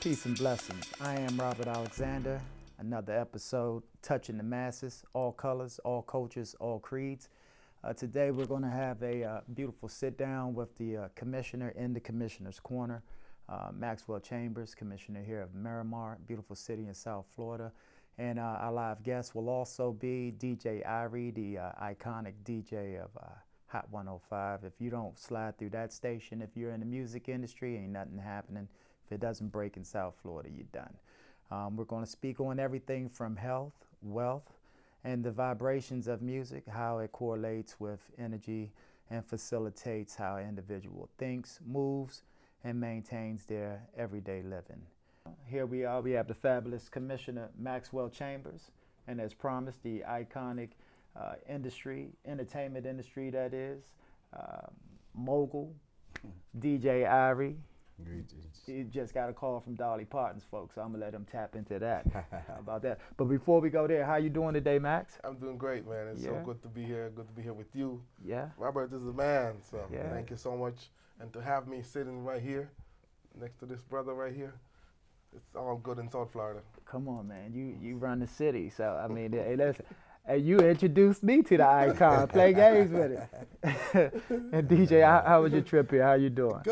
Peace and blessings. I am Robert Alexander. Another episode touching the masses, all colors, all cultures, all creeds. Today we're going to have a beautiful sit down with the commissioner in the commissioner's corner, Maxwell Chambers, commissioner here of Miramar, beautiful city in South Florida. And our live guest will also be DJ Irie, the iconic DJ of Hot 105. If you don't slide through that station, if you're in the music industry, ain't nothing happening. If it doesn't break in South Florida, you're done. We're going to speak on everything from health, wealth, and the vibrations of music, how it correlates with energy and facilitates how an individual thinks, moves, and maintains their everyday living. Here we are. We have the fabulous Commissioner Maxwell Chambers, and as promised, the iconic entertainment industry that is, mogul, DJ Irie. Greetings. You just got a call from Dolly Parton's folks, so I'm gonna let them tap into that. How about that? But before we go there, how you doing today, Max? I'm doing great, man. It's so good to be here. Good to be here with you. Yeah. Robert is the man, so Yeah. thank you so much. And to have me sitting right here, next to this brother right here, it's all good in South Florida. Come on, man. You run the city, so I mean, hey, listen. Hey, you introduced me to the icon. Play games with it. And DJ, how was your trip here? How you doing?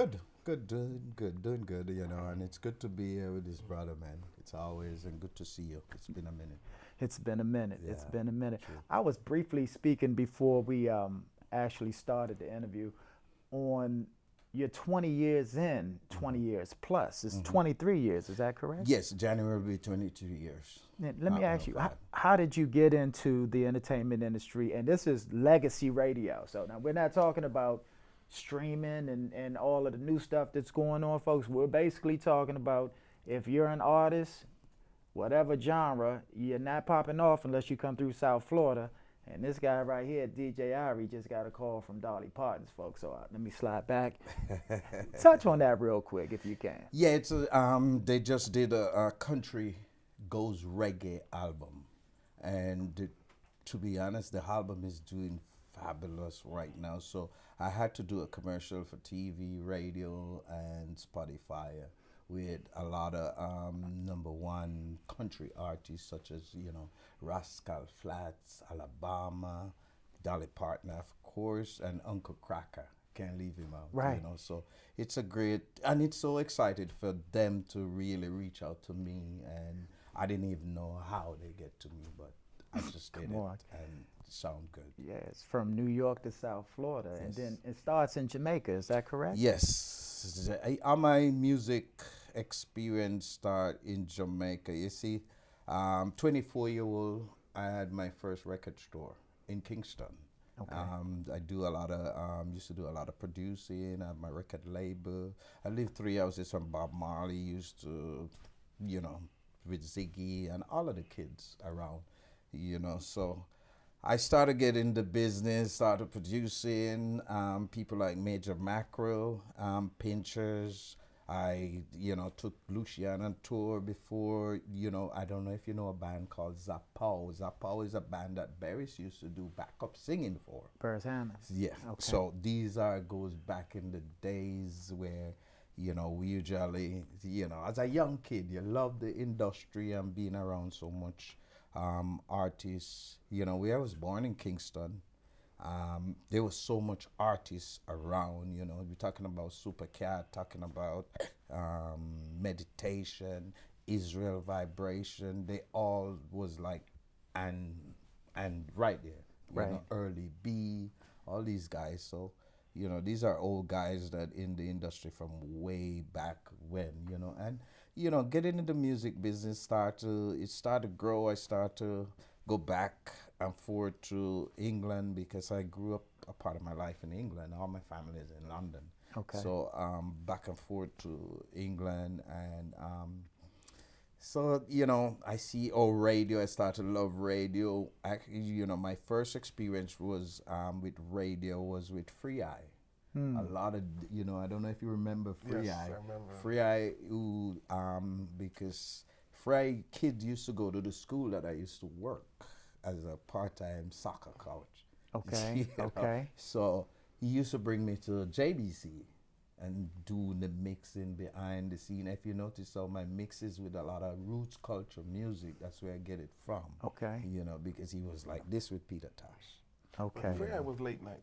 Good, doing good, you know, and it's good to be here with this brother, man. It's always and good to see you. It's been a minute. It's been a minute. Yeah, it's been a minute. true. I was briefly speaking before we actually started the interview on you're 20 years in, 20 years plus. It's 23 years, is that correct? Yes, January will be 22 years. Now, let me ask you, five. how did you get into the entertainment industry? And this is legacy radio. So now we're not talking about streaming and all of the new stuff that's going on, folks. We're basically talking about if you're an artist, whatever genre, you're not popping off unless you come through South Florida. And this guy right here, DJ Irie, just got a call from Dolly Parton's folks. So let me slide back. Touch on that real quick if you can. Yeah, it's they just did a country goes reggae album, and to be honest, the album is doing fabulous right now. So I had to do a commercial for TV, radio, and Spotify with a lot of number one country artists such as, you know, Rascal Flatts, Alabama, Dolly Parton, of course, and Uncle Cracker. Can't leave him out. Right. You know, so it's a great, and it's so excited for them to really reach out to me, and I didn't even know how they get to me, but I just did Come on. it and it sound good. Yeah, it's from New York to South Florida. And Yes. then it starts in Jamaica. Is that correct? Yes, all my music experience start in Jamaica. You see, 24-year-old, I had my first record store in Kingston. Okay. I do a lot of used to do a lot of producing. I have my record label. I lived 3 houses from Bob Marley. Used to, you know, with Ziggy and all of the kids around, you know. So I started getting the business, started producing. People like Major Mackerel, Pinchers. I, you know, took Lucian on tour before, you know, I don't know if you know a band called Zapow. Zapow is a band that Barris used to do backup singing for. Burris Hammond. Yeah. Okay. So these goes back in the days where, you know, we usually, you know, as a young kid, you love the industry and being around so much artists. You know, where I was born in Kingston, there was so much artists around, you know. We're talking about Supercat, talking about Meditation, Israel Vibration. They all was like, and right there, you Right. know, Early B, all these guys. So, you know, these are old guys that in the industry from way back when, you know. And, you know, getting into the music business started to grow. I started to go back and forth to England because I grew up a part of my life in England. All my family is in London. Okay. So back and forth to England, and so, you know, I see radio. I started to love radio. Actually, you know, my first experience was with radio was with Free Eye. A lot of, you know, I don't know if you remember Free Yes, Eye. I remember. Free Eye, who, because Free Eye kid used to go to the school that I used to work as a part-time soccer coach. Okay. You know? Okay. So he used to bring me to JBC and do the mixing behind the scene. If you notice all my mixes with a lot of roots culture music, that's where I get it from. Okay. You know, because he was like this with Peter Tosh. Okay. Freya was late night.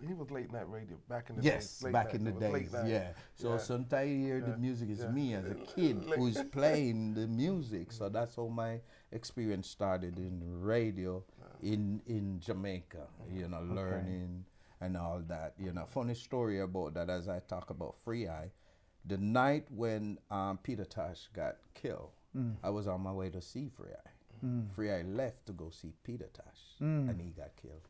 He was late night radio back in the Yes, days. Late back night, in the it was days, late night. yeah. So Yeah. sometimes you hear the Yeah. music is Yeah. me as a kid Late- who's playing the music. So that's how my experience started in radio in Jamaica, you know, learning and all that. You know, funny story about that as I talk about Free Eye. The night when Peter Tosh got killed, I was on my way to see Free Eye. Free Eye left to go see Peter Tosh, and he got killed.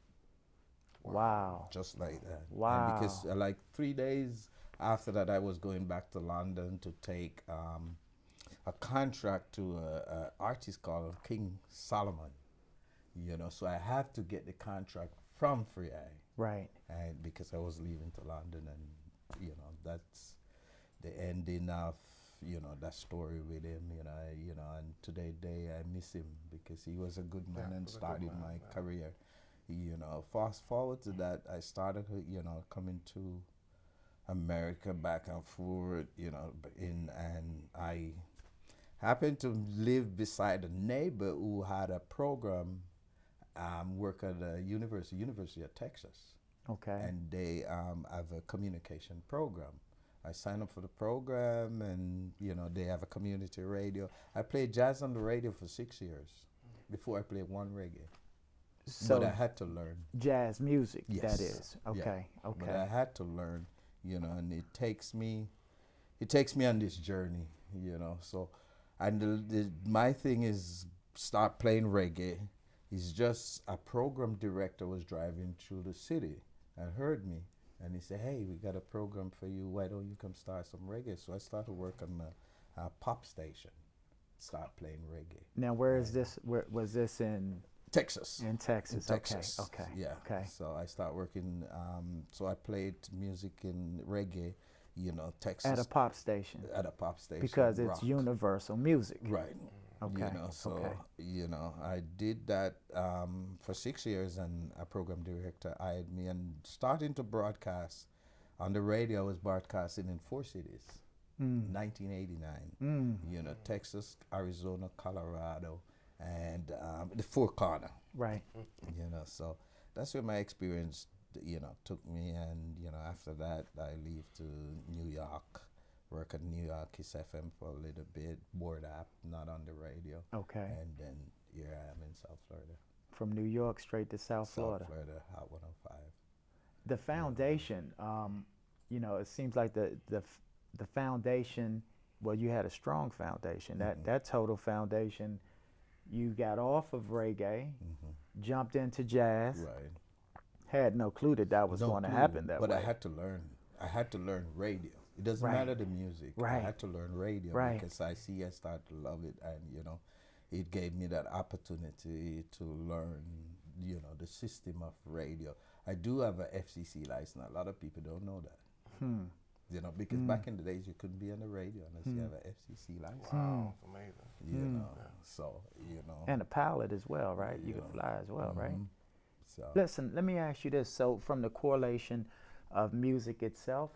Wow. Just like that. Wow. And because like 3 days after that, I was going back to London to take a contract to an artist called King Solomon. You know, so I have to get the contract from Free Eye. Right. And because I was leaving to London, and you know, that's the ending of that story with him. And today I miss him because he was a good man and started my career. Fast forward to that, I started coming to America back and forth, and I happened to live beside a neighbor who had a program, work at the University of Texas. Okay. And they have a communication program. I signed up for the program, and they have a community radio. I played jazz on the radio for 6 years before I played one reggae. So but I had to learn jazz music, Yes. that is. Yeah. Okay. But I Okay. had to learn, and it takes me on this journey, So, and my thing is start playing reggae. It's just a program director was driving through the city and heard me, and he said, "Hey, we got a program for you. Why don't you come start some reggae?" So I started working on a pop station, start playing reggae. Now, where is this? Where was this in? Texas. In Texas. In Texas. Okay. Yeah. Okay. So I start working. So I played music in reggae, Texas. At a pop station. At a pop station. Because it's rock. universal music. Right. Okay. So Okay. I did that for 6 years, and a program director hired me, and starting to broadcast on the radio. I was broadcasting in 4 cities. 1989. Texas, Arizona, Colorado, and the Four Corner. Right. So that's where my experience, took me. And, after that, I leave to New York, work at New York Kiss FM for a little bit, board app, not on the radio. Okay. And then here I am in South Florida. From New York straight to South Florida. South Florida, Hot 105. The foundation, it seems like the foundation, well, you had a strong foundation. That total foundation, you got off of reggae, jumped into jazz, Right. had no clue that was No going to clue, happen that but way. I had to learn. I had to learn radio. It doesn't Right. matter the music. I Right. had to learn radio Right. because I started to love it, and it gave me that opportunity to learn, the system of radio. I do have a FCC license. A lot of people don't know that. Because back in the days you couldn't be on the radio unless you have an FCC license. Wow, it's amazing. So And a pilot as well, right? You can fly as well, right? So Listen, let me ask you this. So from the correlation of music itself,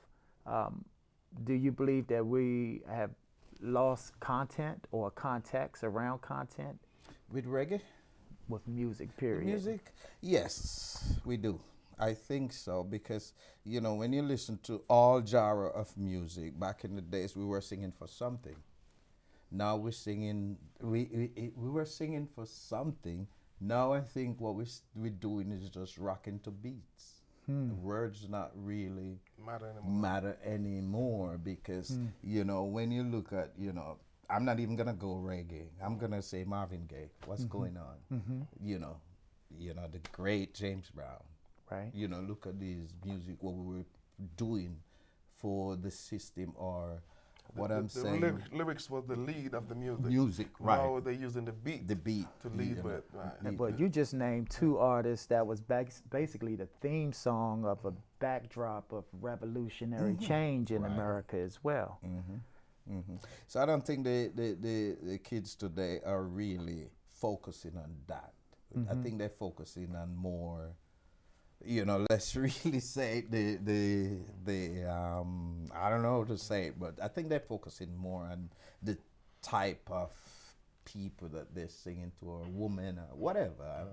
do you believe that we have lost content or context around content with reggae. with music, The period? music, yes, we do. I think so because when you listen to all genre of music, back in the days we were singing for something. Now we're singing. We were singing for something. Now I think what we're doing is just rocking to beats. The words not really matter anymore because when you look at I'm not even gonna go reggae. I'm gonna say Marvin Gaye. What's going on? The great James Brown. Right. Look at these music, what we were doing for the system, or what I'm saying. Lyrics was the lead of the music. Music, right. Now they're using the beat. The beat. To lead with. Right. But you just named two artists that was basically the theme song of a backdrop of revolutionary change in Right. America as well. So I don't think the kids today are really focusing on that. I think they're focusing on more you know, let's really say I don't know how to say it, but I think they're focusing more on the type of people that they're singing to, or women or whatever.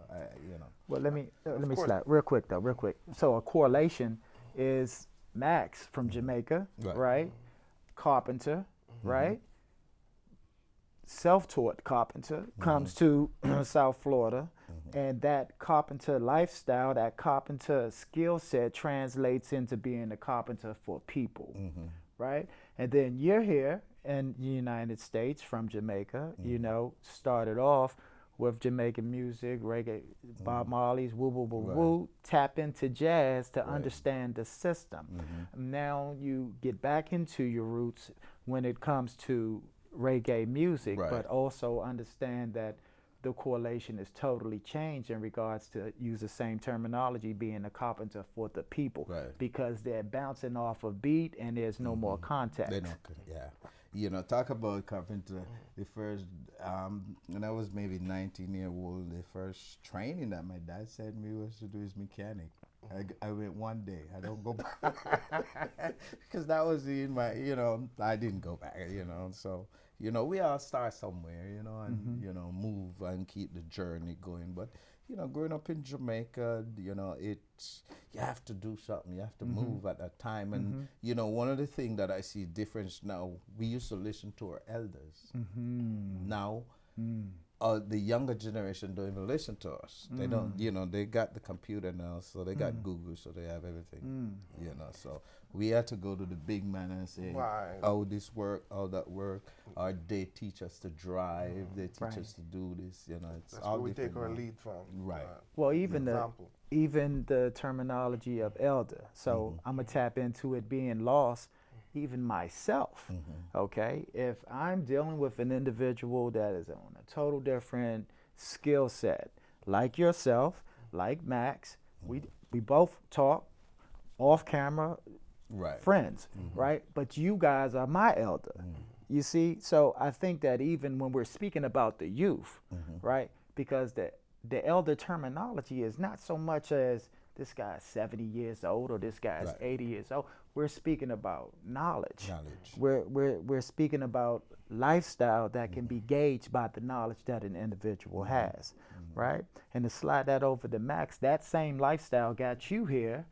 You know. Well, let me course. slap real quick though, real quick. So a correlation is Max from Jamaica, Right. right? Carpenter, right? Self-taught carpenter comes to South Florida, and that carpenter lifestyle, that carpenter skill set translates into being a carpenter for people, right? And then you're here in the United States from Jamaica, you know, started off with Jamaican music, reggae, Bob Marley's woo woo woo woo, tap into jazz to understand the system. Now you get back into your roots when it comes to reggae music, Right. but also understand that the correlation is totally changed in regards to use the same terminology, being a carpenter for the people, Right. because they're bouncing off a beat and there's no more contact. They don't, yeah. You know, talk about carpenter. The first, when I was maybe 19 years old, the first training that my dad sent me was to do his mechanic. I went one day. I don't go back because that was in my, you know, I didn't go back, you know. So, you know, we all start somewhere, you know, and, you know, move and keep the journey going. But, you know, growing up in Jamaica, you know, it's, you have to do something. You have to move at that time. And, you know, one of the things that I see difference now, we used to listen to our elders. Now, the younger generation don't even listen to us. They don't, you know, they got the computer now, so they got Google, so they have everything, you know. So we had to go to the big man and say, Right. how this work, how that work, or they teach us to drive, they teach Right. us to do this, you know. It's That's all where we different take our now. lead from. Right. Well, even example. even the terminology of elder. So I'm gonna tap into it being lost, even myself. Okay, if I'm dealing with an individual that is on a total different skill set, like yourself, like Max, we both talk off camera, Right. friends, right? But you guys are my elder. You see, so I think that even when we're speaking about the youth, right? Because the elder terminology is not so much as this guy's 70 years old or this guy's Right. 80 years old. We're speaking about knowledge. Knowledge. We're speaking about lifestyle that can be gauged by the knowledge that an individual has, right? And to slide that over to Max, that same lifestyle got you here.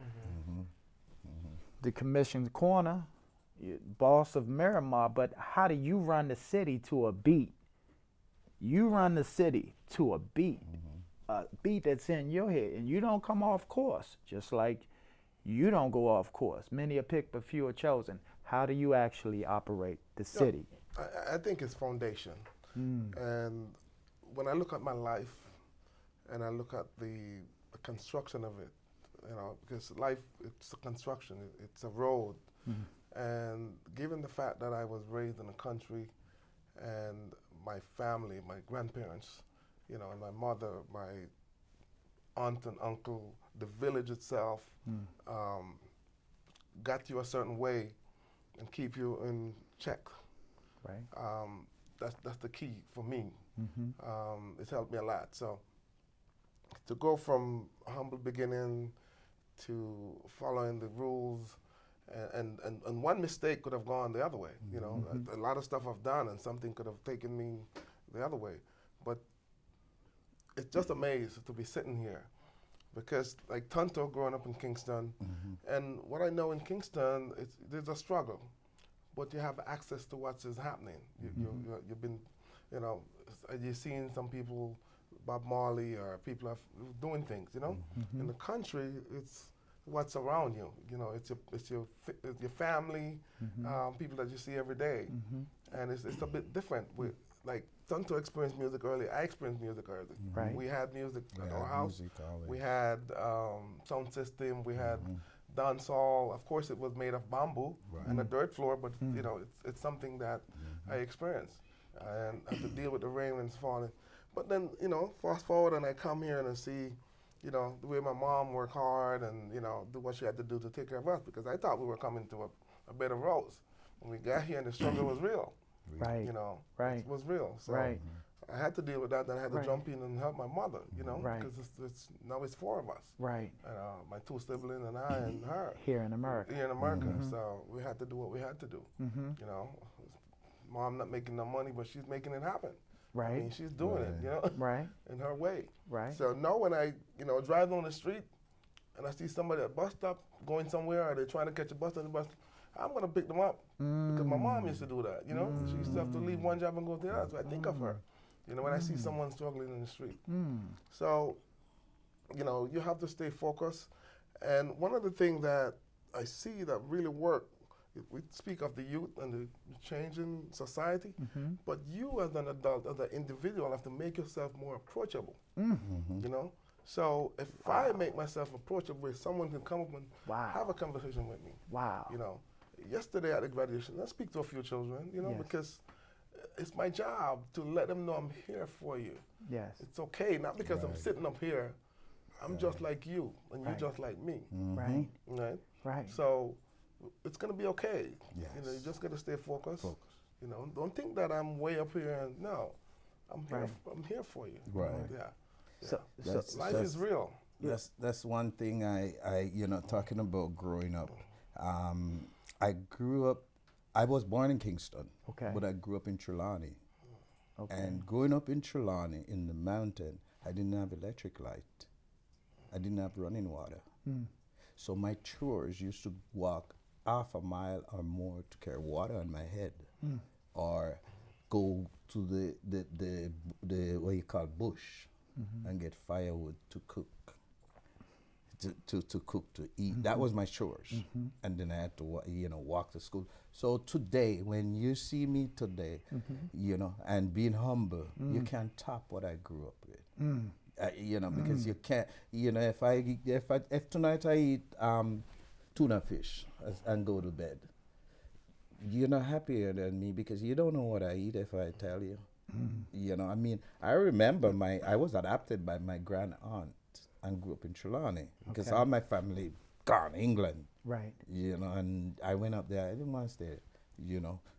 The commissioned corner, boss of Miramar, but how do you run the city to a beat? You run the city to a beat that's in your head, and you don't come off course, just like you don't go off course. Many are picked, but few are chosen. How do you actually operate the city? I think it's foundation. And when I look at my life and I look at the construction of it, you know, because life, it's a construction, it's a road. And given the fact that I was raised in the country and my family, my grandparents, you know, and my mother, my aunt and uncle, the village itself, got you a certain way and keep you in check. Right. That's the key for me. It's helped me a lot. So to go from humble beginning to following the rules, and one mistake could have gone the other way. You know, a lot of stuff I've done, and something could have taken me the other way. But it's just amazing to be sitting here, because like Tonto, growing up in Kingston, and what I know in Kingston, there's a struggle, but you have access to what is happening. You've been, you know, you've seen some people, Bob Marley, or people are doing things. You know, in the country, it's what's around you. You know, it's your family, people that you see every day, and it's a bit different. Like Tonto experienced music early. I experienced music early. Right. We had music at Yeah, our house. music always. We had sound system. We had dance hall. Of course, it was made of bamboo and a dirt floor, but you know, it's something that I experienced, and I have to deal with the rain when it's falling. But then, you know, fast forward and I come here and I see, you know, the way my mom worked hard and, you know, do what she had to do to take care of us, because I thought we were coming to a bed of rose. When we got here and the struggle was real. Right. You know, Right. it was real. So Right. I had to deal with that. Then I had to Right. jump in and help my mother, you know, Right. because it's now it's four of us. Right. My two siblings and I and her Here in America. here in America. Mhm. So we had to do what we had to do. Mm-hmm. You know, mom not making no money, but she's making it happen. I Right. mean, she's doing it, you know, Right. in her way. Right. So now when I, drive on the street and I see somebody at a bus stop going somewhere or they're trying to catch a bus on the bus, I'm gonna pick them up because my mom used to do that. You know, she used to have to leave one job and go to the other. So I think of her. You know, when I see someone struggling in the street. So, you have to stay focused. And one of the things that I see that really work, we speak of the youth and the changing society, but you as an adult, as an individual, have to make yourself more approachable. You know? So if I make myself approachable, where someone can come up and have a conversation with me. Wow. You know, yesterday at the graduation, I speak to a few children, Yes. because it's my job to let them know I'm here for you. Yes. It's okay, not because I'm Right. sitting up here, I'm just like you, and Right. you're just like me, Right. right? Right. So it's gonna be okay. You Yes. just gotta stay focused. Focus. Don't think that I'm way up here. And no, I'm here. Right. I'm here for you. Right. Yeah. So, That's- Life is real. That's one thing I talking about growing up. I grew up. I was born in Kingston, Okay. but I grew up in Trelawney. okay. And growing up in Trelawney in the mountain, I didn't have electric light. I didn't have running water. So my chores used to walk half a mile or more to carry water on my head, or go to the what you call bush and get firewood to cook. To cook, to eat. That was my chores. And then I had to walk to school. So today, when you see me today, and being humble, you can't top what I grew up with. Because you can't. If tonight I eat tuna fish and go to bed, you're not happier than me because you don't know what I eat if I tell you. I remember I was adopted by my grand aunt and grew up in Trelawney because Okay. all my family gone England, Right. and I went up there. I didn't want to stay,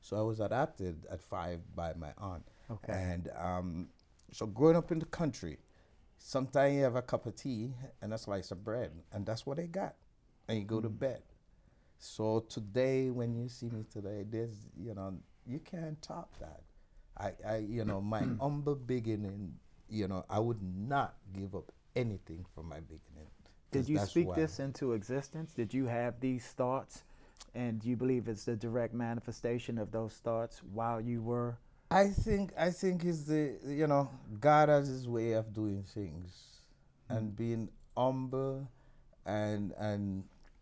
So I was adopted at 5 by my aunt. Okay. And so growing up in the country, sometimes you have a cup of tea and a slice of bread, and that's what they got, and you go to bed. So today, when you see me today, there's, you can't top that. My humble beginning, I would not give up anything from my beginning. Did you That's speak why. this into existence? Did you have these thoughts? And do you believe it's the direct manifestation of those thoughts while you were? I think it's the God has his way of doing things, and being humble, and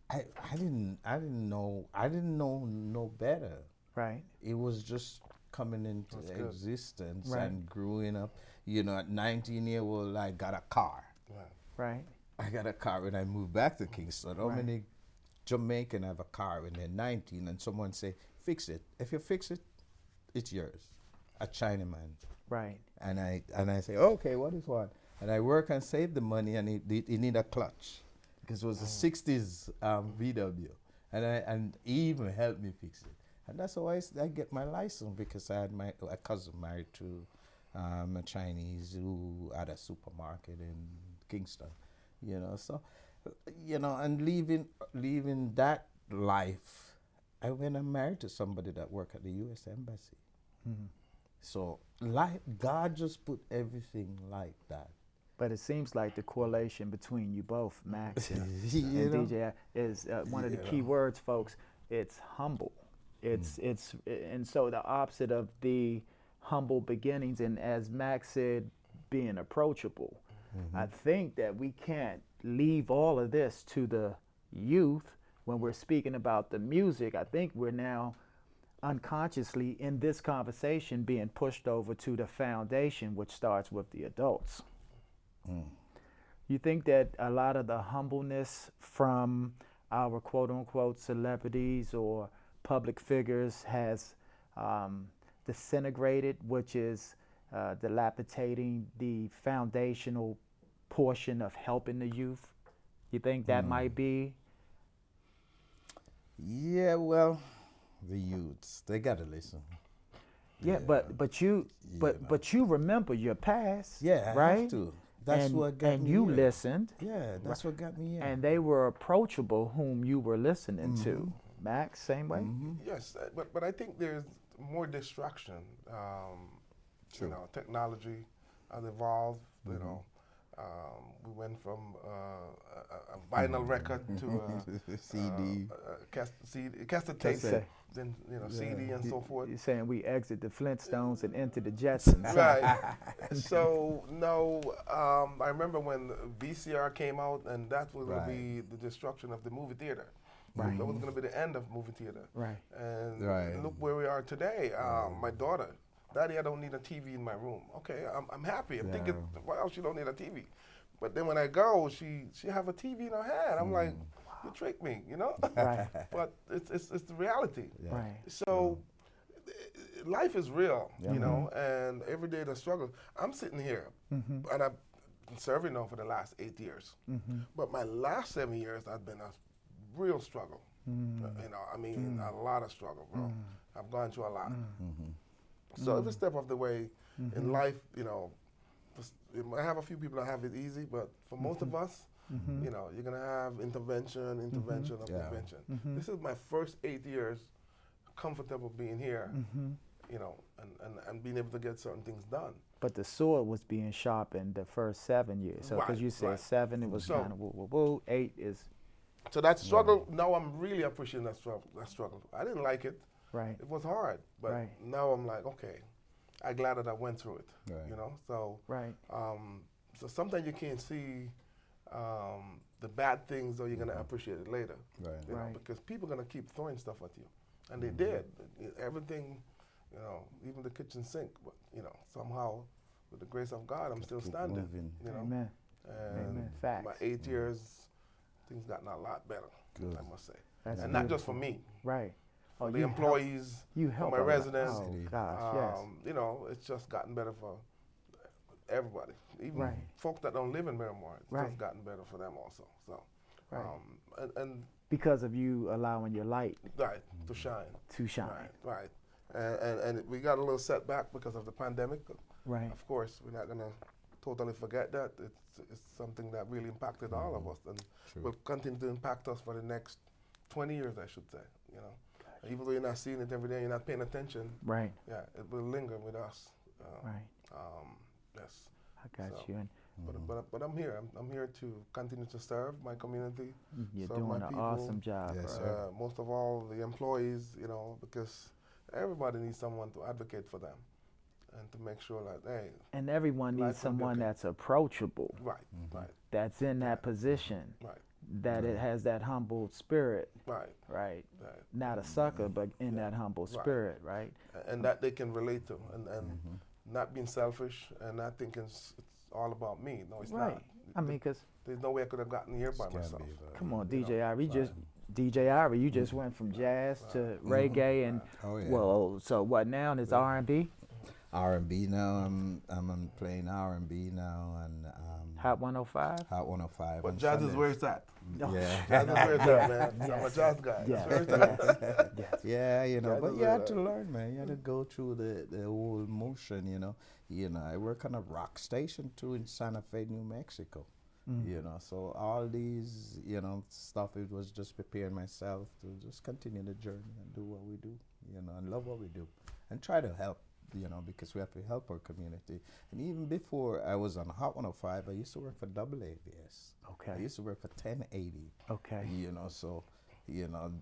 I didn't know no better. Right. It was just coming into That's good. existence Right. and growing up. At 19 years old, I got a car. Right. Right. I got a car when I moved back to Kingston. How Right. many Jamaican have a car when they're 19 and someone say, fix it. If you fix it, it's yours. A Chinaman. Right. And I say, okay, what is one? And I work and save the money, and it need a clutch because it was a 60s VW, and he even helped me fix it. And that's how I get my license, because I had a cousin married to a Chinese who had a supermarket in Kingston, So, and leaving that life, I went and married to somebody that worked at the U.S. Embassy. So, God just put everything like that. But it seems like the correlation between you both, Max and You know? DJ, is one of the key words, folks. It's humble. And so the opposite of the humble beginnings, and as Max said, being approachable. I think that we can't leave all of this to the youth when we're speaking about the music. I think we're now unconsciously in this conversation being pushed over to the foundation, which starts with the adults. You think that a lot of the humbleness from our quote unquote celebrities or public figures has disintegrated, which is dilapidating the foundational portion of helping the youth? You think that might be? Yeah, well, the youths, they got to listen. Yeah, but you remember your past, Yeah, I right? have to. That's and what got and me you here. listened, Yeah, that's what got me here. and they were approachable whom you were listening to. Max, same way. Yes, but I think there's more distraction. True. You know, technology has evolved. You know, we went from a vinyl record to a CD. cassette tape, Cassette. then CD and so forth. You're saying we exit the Flintstones and enter the Jetsons. Right. So no, I remember when VCR came out, and that was going to be the destruction of the movie theater. Right. That was going to be the end of movie theater. Right. And look where we are today. My daughter, Daddy, I don't need a TV in my room. Okay, I'm happy. I'm thinking, well, she don't need a TV. But then when I go, she have a TV in her hand. I'm like, you tricked me, you know? Right. But it's the reality. Yeah. Right. So life is real, you know, and every day the struggle. I'm sitting here, and I've been serving now for the last 8 years. But my last 7 years, I've been a real struggle. You know, I mean, a lot of struggle, bro. I've gone through a lot. So every step of the way in life, you know, I have a few people that have it easy, but for most of us, you know, you're gonna have intervention. This is my first 8 years comfortable being here, you know, and being able to get certain things done. But the sword was being sharpened the first 7 years. So because you said 7, it was So- kind of woo woo woo. 8 is So that struggle, now I'm really appreciating that struggle. I didn't like it. right. It was hard, but Right. now I'm like, okay, I'm glad that I went through it, Right. you know? So, Right. so sometimes you can't see the bad things, or you're gonna appreciate it later, Right. you know, Right. because people are gonna keep throwing stuff at you, and they did. Everything, you know, even the kitchen sink, but you know, somehow, with the grace of God, I'm still Keep standing. moving. You know, Amen. and Amen. Facts. my 8 years, things gotten a lot better. Good. I must say, That's and not just for me, Right. Oh, for the you help- employees, You for help my a lot. residents. Oh gosh, yes. You know, it's just gotten better for everybody. Even Right. folks that don't live in Miramar, it's Right. just gotten better for them also. So, Right. and Because of you allowing your light right, to shine. to shine. Right. And we got a little setback because of the pandemic. Right. Of course, we're not gonna totally forget that. It's something that really impacted all of us, and True. will continue to impact us for the next 20 years, I should say. You know, even though you're not seeing it every day, you're not paying attention. Right. Yeah, it will linger with us. Right. Yes. I got So, you. And But I'm here. I'm here to continue to serve my community. you're serve doing my an people. awesome job, Yes, bro. sir. Most of all, the employees, you know, because everybody needs someone to advocate for them and to make sure that, hey, And everyone Life needs will be someone okay. that's approachable, right, right, that's in that position, right, that it has that humble spirit, right, right? right. Not a sucker, but in that humble Right. spirit, right? And that they can relate to, and not being selfish and not thinking it's all about me. No, it's Right. not. I mean, because There's no way I could have gotten here by Can myself. be, but- come on, You know, DJ Irie, DJ Irie, you just went from jazz to reggae and Oh yeah. well, so what now? It's R&B, R&B now. I'm playing R&B now and Hot 105. Hot 105. But on jazz is Sundays. where it's at. Yeah. Jazz is where it's at, man. I'm a Yes. jazz guy. Yes, That's where it's at. yes, yes. Yeah, you know, Jazz but is you had where to learn, man. You had to go through the whole motion, you know. I work on a rock station too in Santa Fe, New Mexico. You know, so all these, you know, stuff, it was just preparing myself to just continue the journey and do what we do, you know, and love what we do. And try to help, you know, because we have to help our community. And even before I was on Hot 105, I used to work for AABS. I Okay, used to work for 1080. okay, You know, so, you know,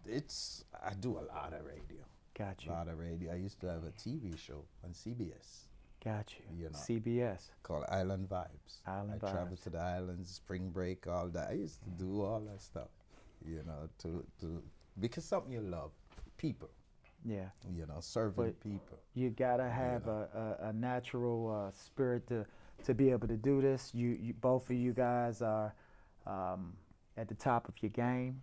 I do a lot of radio. got you, A lot of radio. I used to have a TV show on CBS got you. You know. CBS, called Island Vibes. Island I traveled Vibes. to the islands, spring break, all that. I used to do all that stuff, you know, to because something you love, people, Yeah, you know, serving But- people. you gotta have a natural spirit to be able to do this. You both of you guys are at the top of your game.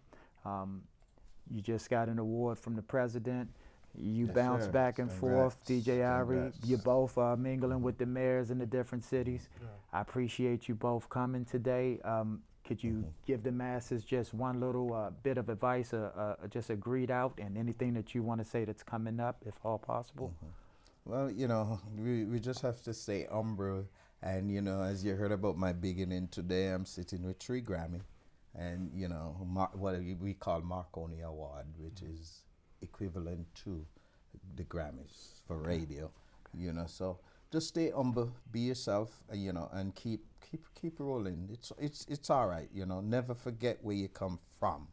You just got an award from the president. You Yes, bounce sir. back and forth, Congrats. DJ Irie. Congrats. You both are mingling with the mayors in the different cities. Yeah. I appreciate you both coming today. Could you give the masses just one little bit of advice, just a greet out, and anything that you want to say that's coming up, if all possible? Well, we just have to stay humble. And, as you heard about my beginning today, I'm sitting with 3 Grammy and, what we call Marconi Award, which is equivalent to the Grammys for radio, So just stay humble, be yourself, and keep rolling. It's all right, Never forget where you come from,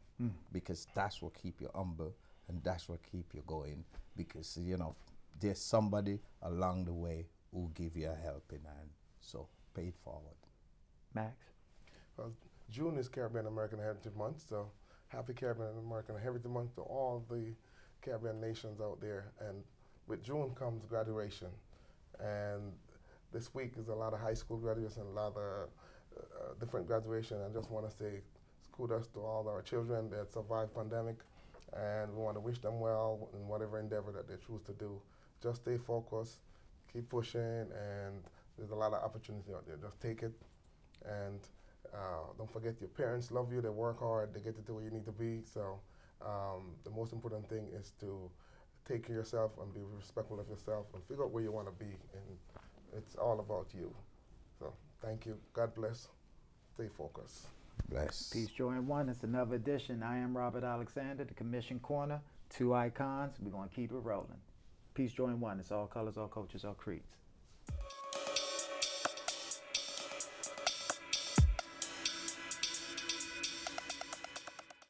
because that's what keep you humble and that's what keep you going. Because there's somebody along the way who give you a helping hand. So pay it forward. Max? Well, June is Caribbean American Heritage Month, so happy Caribbean American Heritage Month to all the Caribbean nations out there. And with June comes graduation. And this week is a lot of high school graduates and a lot of different graduation. I just want to say kudos to all our children that survived pandemic, and we want to wish them well in whatever endeavor that they choose to do. Just stay focused, keep pushing, and there's a lot of opportunity out there. Just take it, and don't forget your parents love you. They work hard. They get you to where you need to be. So the most important thing is to take care of yourself and be respectful of yourself and figure out where you want to be. And it's all about you. So thank you. God bless. Stay focused. Bless. Peace, joy, and oneness. Another edition. I am Robert Alexander, the Commission Corner. 2 icons. We're going to keep it rolling. Peace, joy, and oneness. All colors, all cultures, all creeds.